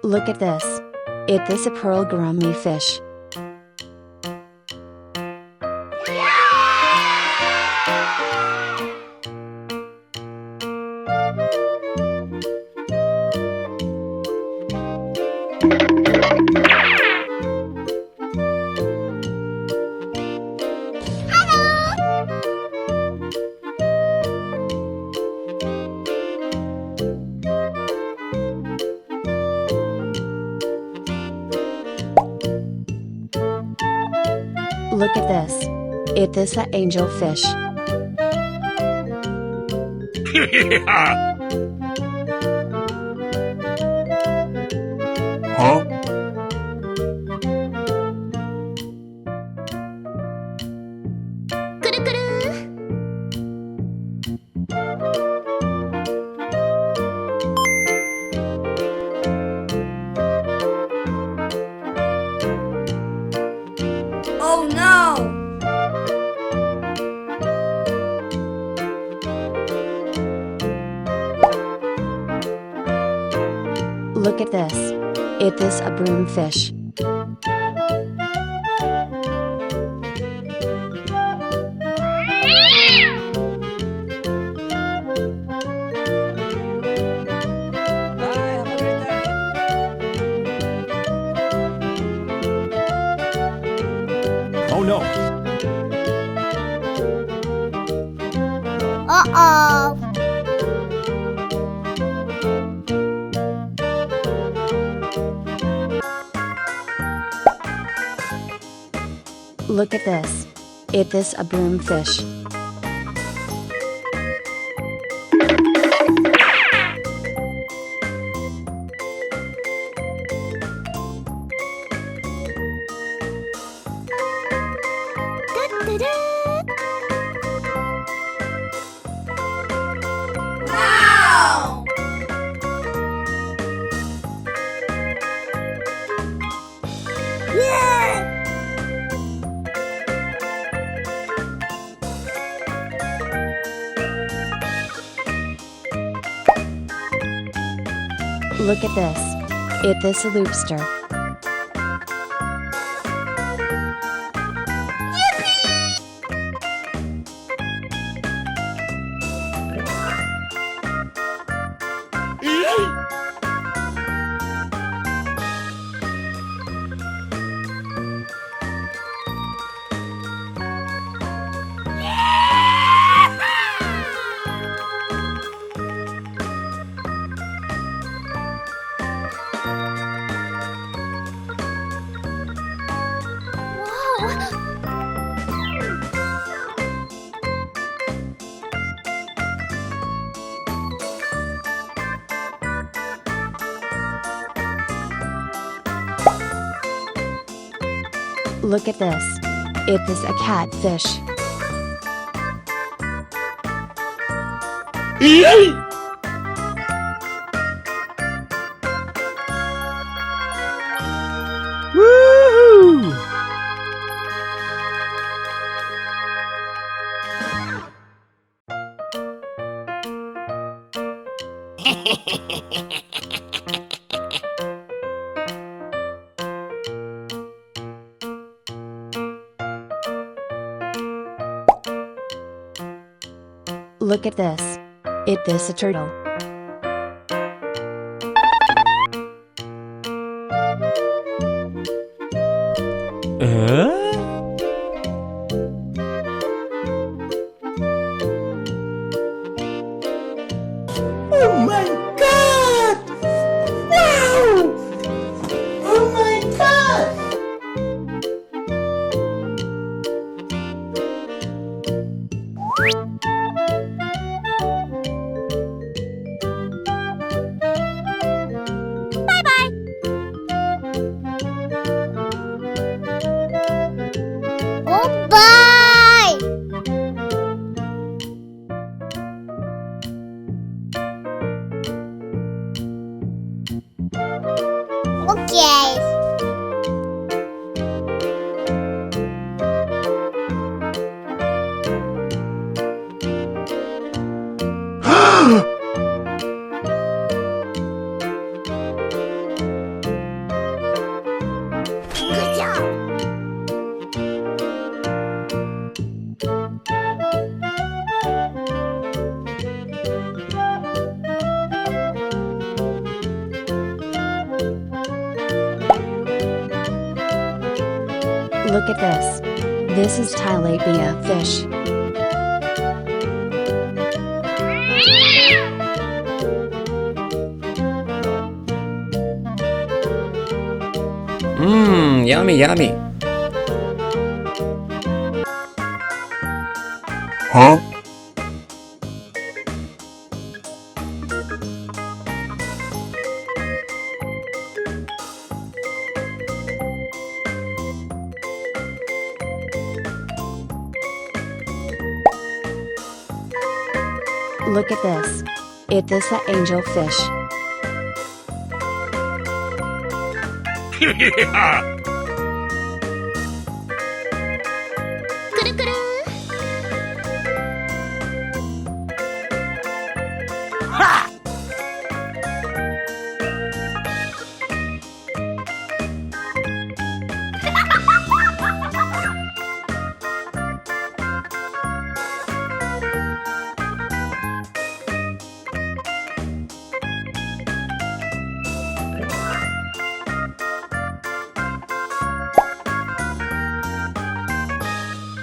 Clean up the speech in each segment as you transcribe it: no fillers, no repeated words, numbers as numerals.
Look at this. It is a pearl gourami fish. Look at this. It is an angelfish. Huh? Oh no! Look at this. It is a broomfish. Oh no! Uh-oh! Look at this. It is a broomfish. Wow! Yeah! Look at this. It is a lobster. Look at this. It is a catfish. Woohoo! Look at this. It is a turtle. Oh my god! Wow! Oh my god! Look at this. This is tilapia fish. Mmm, yummy, yummy. Huh? Look at this. It is an angelfish.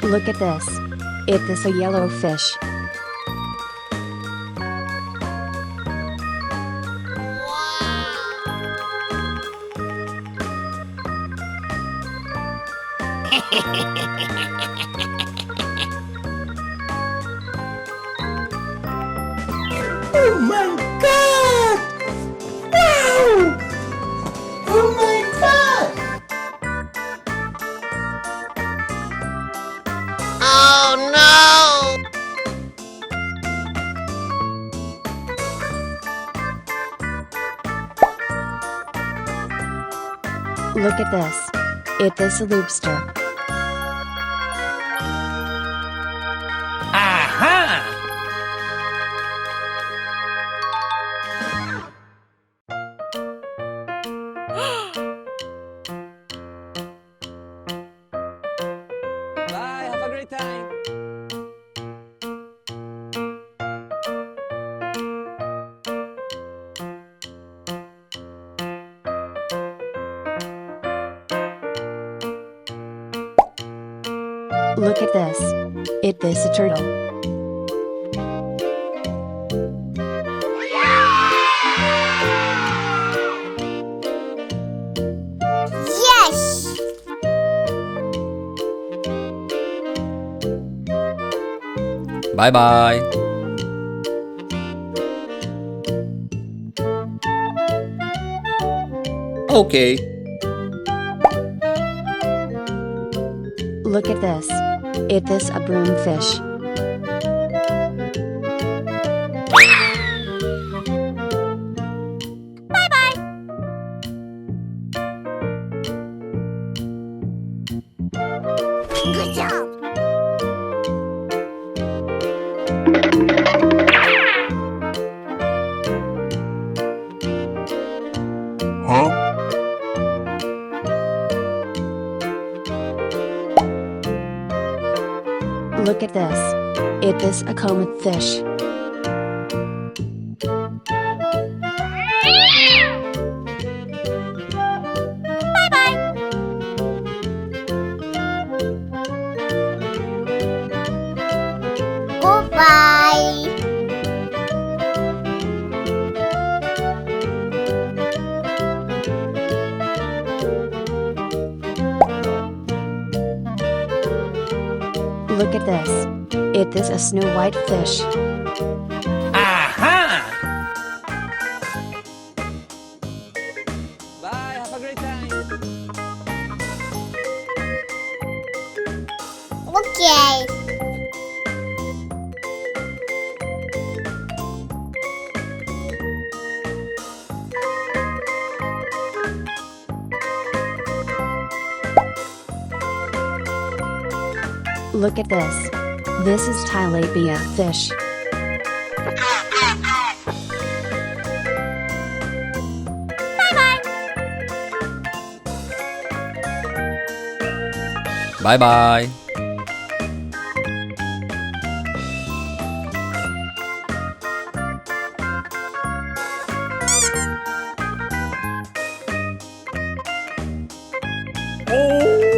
Look at this. It is a yellow fish. Oh my god! Wow! Oh my god! Oh no! Look at this. It is a lobster. Bye, have a great time. Look at this. It is a turtle. Yes! Bye bye. Okay. Look at this. It is a broomfish. Good job! Huh? Look at this. It is a comet fish. Goodbye! Look at this. It is a snow white fish. Bye, have a great time. Okay. Look at this. This is tilapia fish. Bye bye.